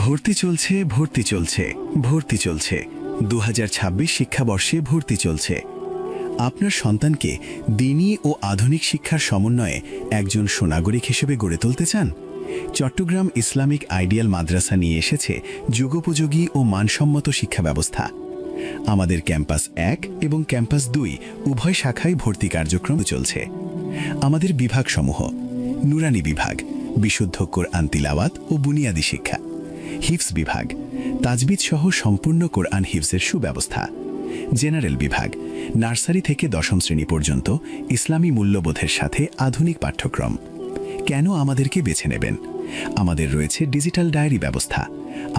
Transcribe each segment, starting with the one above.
ভর্তি চলছে ভর্তি চলছে ভর্তি চলছে 2026 শিক্ষাবর্ষে ভর্তি চলছে। আপনার সন্তানকে দিনী ও আধুনিক শিক্ষার সমন্বয়ে একজন সুনাগরিক হিসেবে গড়ে তুলতে চান? চট্টগ্রাম ইসলামিক আইডিয়াল মাদ্রাসা নিয়ে এসেছে যুগোপযোগী ও মানসম্মত শিক্ষা ব্যবস্থা। আমাদের ক্যাম্পাস 1 এবং ক্যাম্পাস 2 উভয় শাখায় ভর্তি কার্যক্রম চলছে। আমাদের বিভাগসমূহ: নুরানি বিভাগ, বিশুদ্ধ কোরআন তিলাওয়াত ও বুনিয়াদী শিক্ষা; হিফজ বিভাগ, তাজবিদ সহ সম্পূর্ণ কোরআন হিফজের সুব্যবস্থা; জেনারেল বিভাগ, নার্সারি থেকে দশম শ্রেণী পর্যন্ত ইসলামী মূল্যবোধের সাথে আধুনিক পাঠ্যক্রম। কেন আমাদেরকে বেছে নেবেন? আমাদের রয়েছে ডিজিটাল ডায়েরি ব্যবস্থা,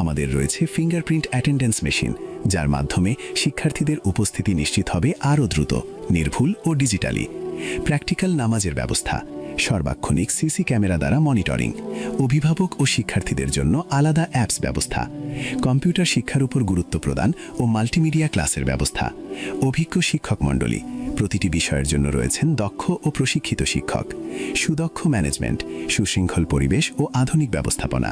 আমাদের রয়েছে ফিঙ্গারপ্রিন্ট অ্যাটেন্ডেন্স মেশিন, যার মাধ্যমে শিক্ষার্থীদের উপস্থিতি নিশ্চিত হবে আরও দ্রুত, নির্ভুল ও ডিজিটালি; প্র্যাকটিক্যাল নামাজের ব্যবস্থা, সর্বাক্ষণিক সিসি ক্যামেরা দ্বারা মনিটরিং; অভিভাবক ও শিক্ষার্থীদের জন্য আলাদা অ্যাপস ব্যবস্থা; কম্পিউটার শিক্ষার উপর গুরুত্ব প্রদান ও মাল্টিমিডিয়া ক্লাসের ব্যবস্থা; অভিজ্ঞ শিক্ষক মণ্ডলী, প্রতিটি বিষয়ের জন্য রয়েছেন দক্ষ ও প্রশিক্ষিত শিক্ষক; সুদক্ষ ম্যানেজমেন্ট, সুশৃঙ্খল পরিবেশ ও আধুনিক ব্যবস্থাপনা;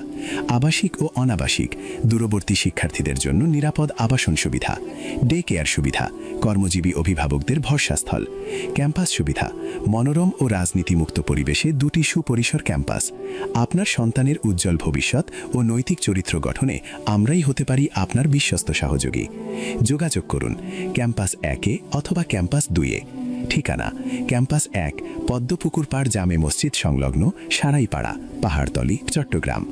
আবাসিক ও অনাবাসিক, দূরবর্তী শিক্ষার্থীদের জন্য নিরাপদ আবাসন সুবিধা; ডে কেয়ার সুবিধা, কর্মজীবী অভিভাবকদের ভরসাস্থল; ক্যাম্পাস সুবিধা, মনোরম ও রাজনীতিমুক্ত পরিবেশে দুটি সুপরিসর ক্যাম্পাস। আপনার সন্তানের উজ্জ্বল ভবিষ্যৎ ও নৈতিক চরিত্র গঠনে আমরাই হতে পারি আপনার বিশ্বস্ত সহযোগী। যোগাযোগ করুন ক্যাম্পাস 1-এ অথবা ক্যাম্পাস 2-এ। ঠিকানা: ক্যাম্পাস 1, পদ্মপুকুর পাড় জামে মসজিদ সংলগ্ন, সারাইপাড়া, পাহাড়তলী, চট্টগ্রাম;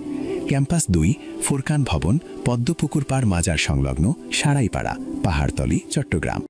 ক্যাম্পাস 2, ফুরকান ভবন, পদ্মপুকুর পাড় মাজার সংলগ্ন, সারাইপাড়া, পাহাড়তলী, চট্টগ্রাম।